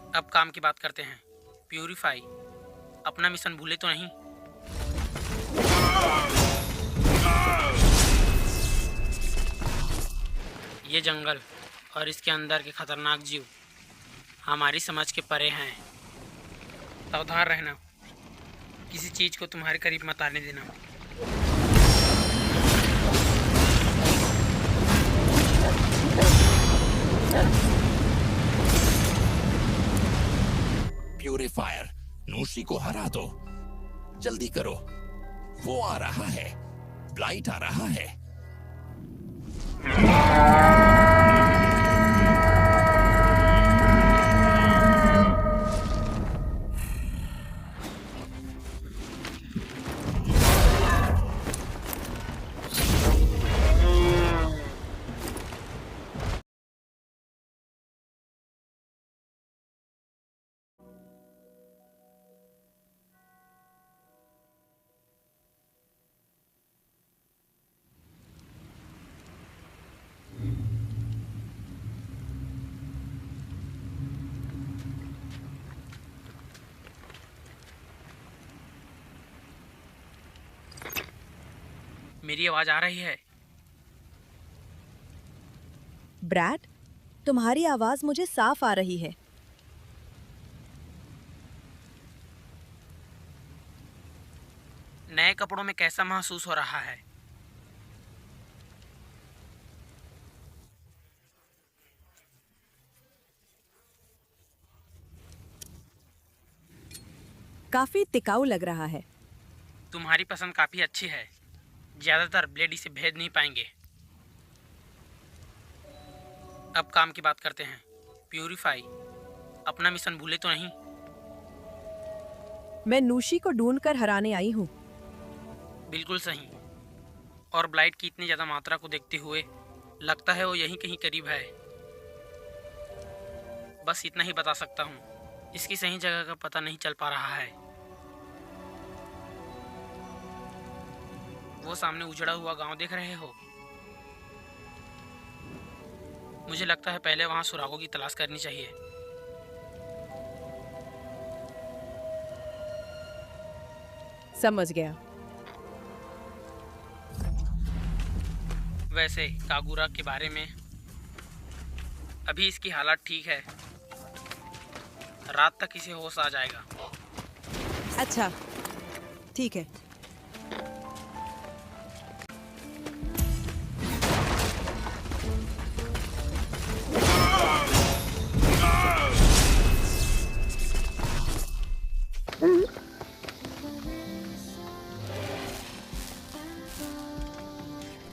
अब काम की बात करते हैं। प्यूरिफाई, अपना मिशन भूले तो नहीं? ये जंगल और इसके अंदर के खतरनाक जीव हमारी समझ के परे हैं। सावधान रहना, किसी चीज को तुम्हारे करीब मत आने देना। प्यूरिफायर, नूशी को हरा दो। जल्दी करो, वो आ रहा है। ब्लाइट आ रहा है। मेरी आवाज आ रही है? ब्रैड, तुम्हारी आवाज मुझे साफ आ रही है। नए कपड़ों में कैसा महसूस हो रहा है? काफी टिकाऊ लग रहा है। तुम्हारी पसंद काफी अच्छी है। ज्यादातर ब्लेड इसे भेद नहीं पाएंगे। अब काम की बात करते हैं। प्यूरिफाई, अपना मिशन भूले तो नहीं? मैं नूशी को ढूंढकर हराने आई हूँ। बिल्कुल सही। और ब्लाइट की इतनी ज्यादा मात्रा को देखते हुए लगता है वो यहीं कहीं करीब है। बस इतना ही बता सकता हूँ, इसकी सही जगह का पता नहीं चल पा रहा है। वो सामने उजड़ा हुआ गांव देख रहे हो? मुझे लगता है पहले वहां सुरागों की तलाश करनी चाहिए। समझ गया। वैसे कागुरा के बारे में, अभी इसकी हालत ठीक है। रात तक इसे होश आ जाएगा। अच्छा, ठीक है।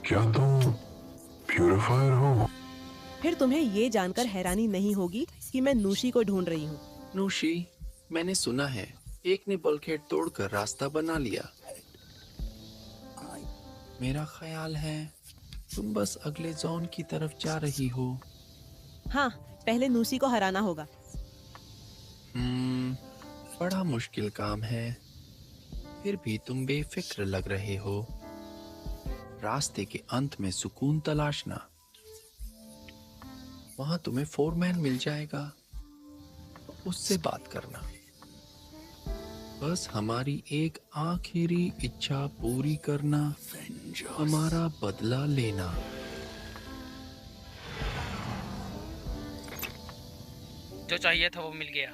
क्या तुम प्यूरिफायर हो? फिर तुम्हें ये जानकर हैरानी नहीं होगी कि मैं नूशी को ढूंढ रही हूँ। नूशी, मैंने सुना है एक ने बल्कहेड तोड़कर रास्ता बना लिया। मेरा ख्याल है तुम बस अगले जोन की तरफ जा रही हो। हाँ, पहले नूशी को हराना होगा। बड़ा मुश्किल काम है। फिर भी तुम बेफिक्र लग रहे हो। रास्ते के अंत में सुकून तलाशना। वहां तुम्हें फोरमैन मिल जाएगा, उससे बात करना। बस हमारी एक आखिरी इच्छा पूरी करना, हमारा बदला लेना। जो चाहिए था वो मिल गया।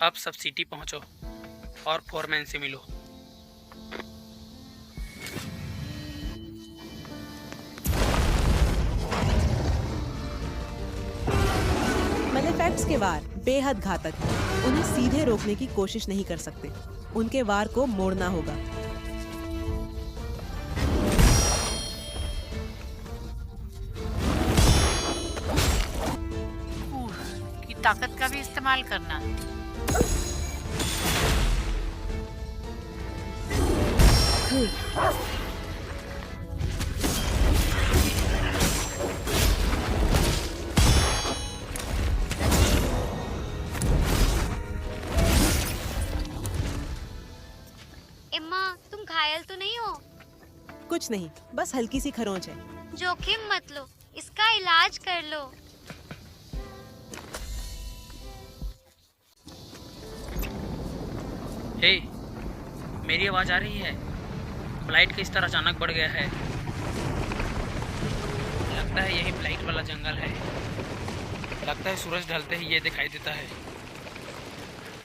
अब सब सिटी पहुंचो और फोरमैन से मिलो। मैलेफैक्ट्स के वार बेहद घातक हैं। उन्हें सीधे रोकने की कोशिश नहीं कर सकते। उनके वार को मोड़ना होगा। की ताकत का भी इस्तेमाल करना। एम्मा, तुम घायल तो नहीं हो? कुछ नहीं, बस हल्की सी खरोंच है। जोखिम मत लो, इसका इलाज कर लो। हे, मेरी आवाज़ आ रही है? ब्लाइट का स्तर अचानक बढ़ गया है। लगता है यही ब्लाइट वाला जंगल है। लगता है सूरज ढलते ही ये दिखाई देता है।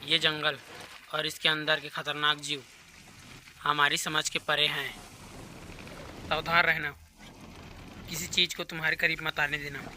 ये जंगल और इसके अंदर के खतरनाक जीव हमारी समझ के परे हैं। सावधान रहना, किसी चीज़ को तुम्हारे करीब मत आने देना।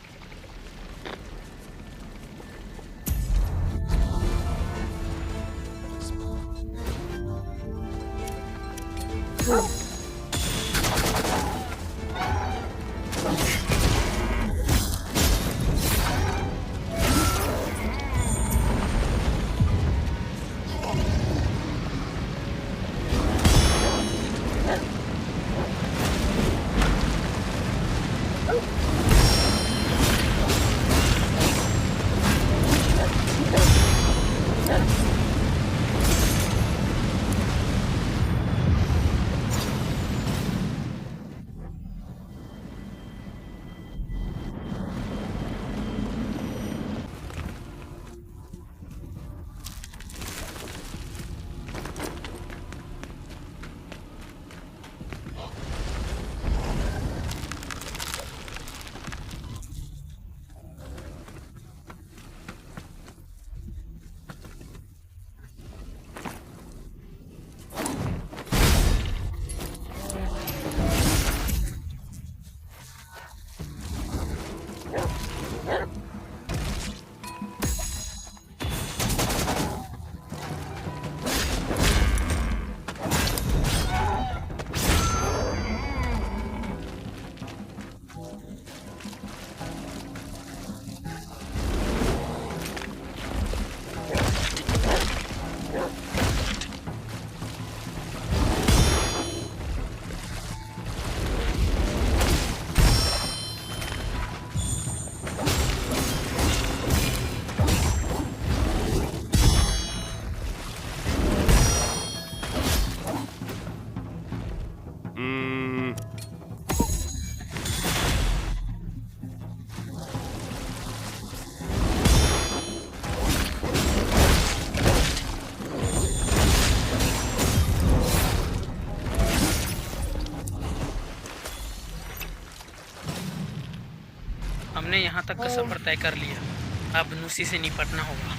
हमने यहाँ तक का सफर तय कर लिया। अब नुसी से निपटना होगा।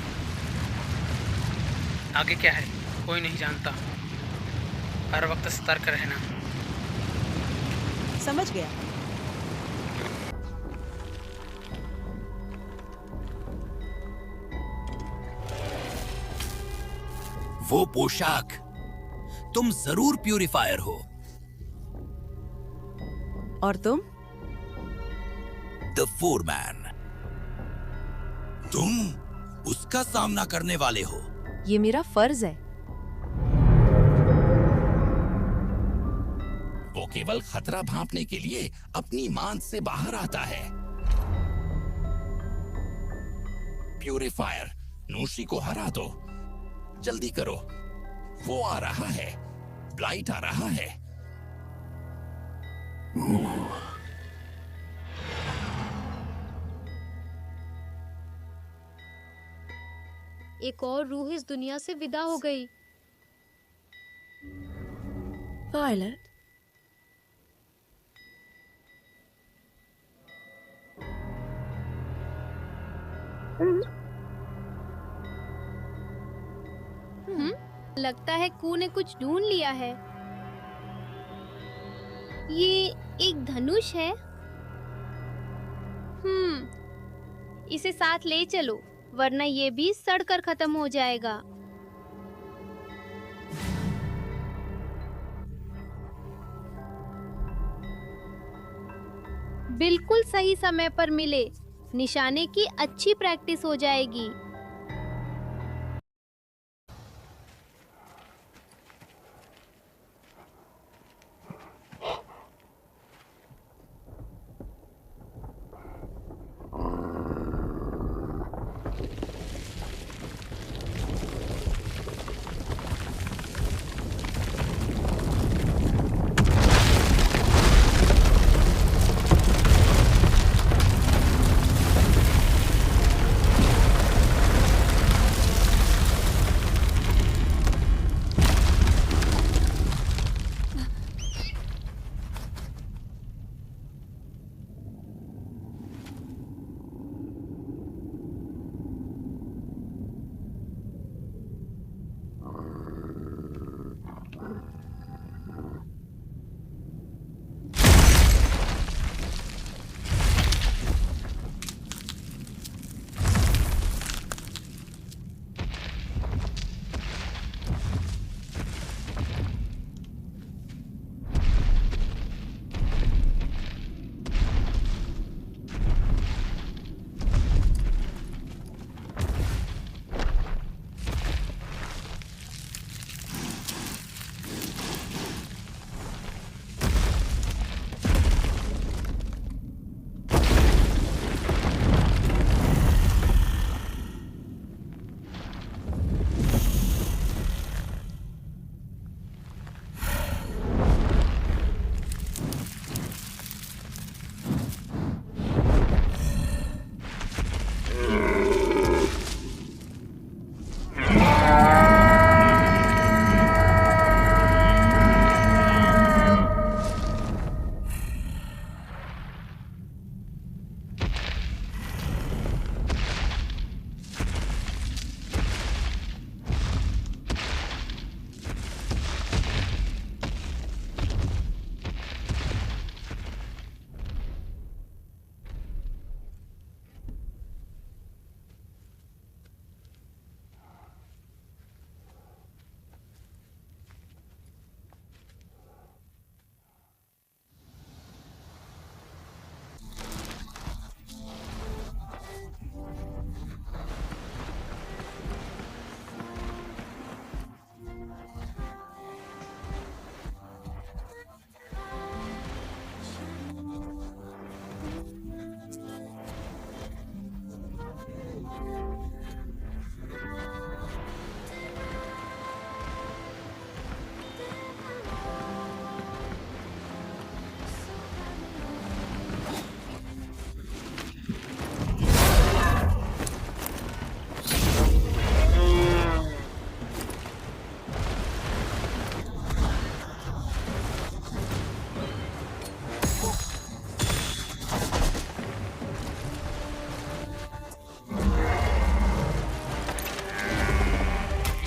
आगे क्या है कोई नहीं जानता। हर वक्त सतर्क रहना। समझ गया। वो पोशाक, तुम जरूर प्यूरिफायर हो। और तुम? The foreman. तुम उसका सामना करने वाले हो। ये मेरा फर्ज है। वो केवल खतरा भांपने के लिए अपनी मान से बाहर आता है। प्यूरिफायर, नूशी को हरा दो। जल्दी करो, वो आ रहा है। ब्लाइट आ रहा है। एक और रूह इस दुनिया से विदा हो गई। वायलेट, लगता है कू ने कुछ ढूंढ लिया है। ये एक धनुष है। इसे साथ ले चलो, वरना ये भी सड़कर खत्म हो जाएगा। बिल्कुल सही समय पर मिले, निशाने की अच्छी प्रैक्टिस हो जाएगी।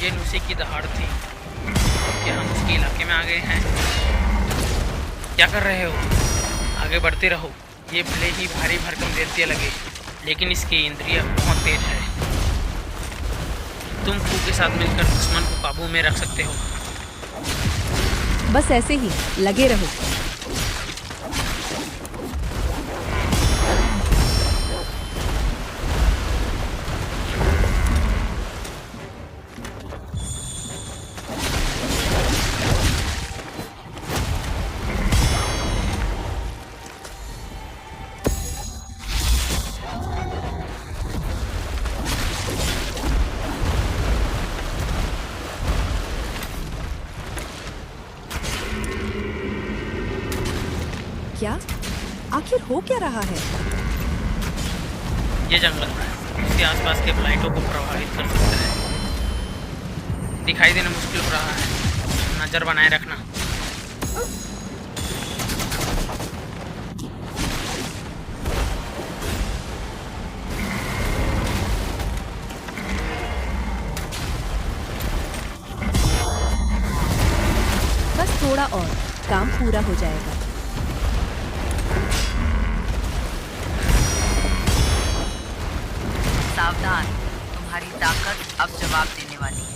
ये नूसी की दहाड़ थी। क्या हम उसके इलाके में आ गए हैं? क्या कर रहे हो? आगे बढ़ते रहो। ये भले ही भारी भरकम दैत्य लगे, लेकिन इसकी इंद्रियां बहुत तेज है। तुम क्रू के साथ मिलकर दुश्मन को काबू में रख सकते हो। बस ऐसे ही लगे रहो। क्या आखिर हो क्या रहा है? ये जंगल उसके आसपास के ब्लाइटों को प्रभावित कर सकता है। दिखाई देना मुश्किल हो रहा है। नजर बनाए रखना। बस थोड़ा और, काम पूरा हो जाएगा। सावधान, तुम्हारी ताकत अब जवाब देने वाली है।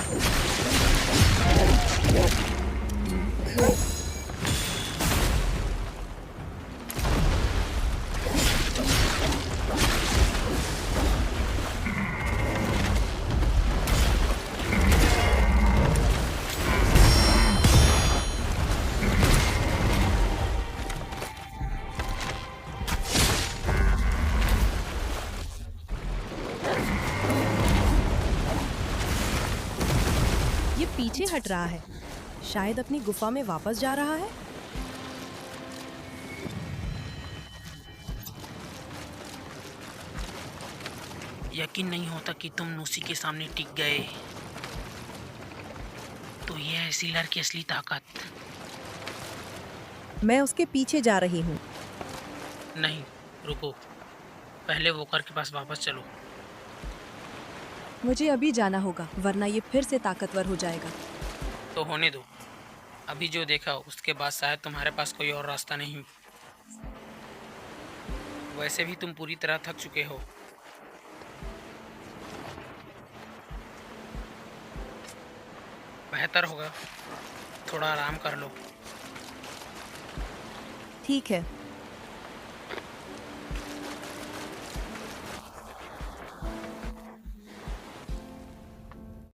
ये पीछे हट रहा है, शायद अपनी गुफा में वापस जा रहा है। यकीन नहीं होता कि तुम नूसी के सामने टिक गए। तो ये है सीलर की असली ताकत। मैं उसके पीछे जा रही हूँ। नहीं, रुको। पहले वोकर के पास वापस चलो। मुझे अभी जाना होगा, वरना ये फिर से ताकतवर हो जाएगा। तो होने दो। अभी जो देखा उसके बाद शायद तुम्हारे पास कोई और रास्ता नहीं। वैसे भी तुम पूरी तरह थक चुके हो। बेहतर होगा थोड़ा आराम कर लो। ठीक है।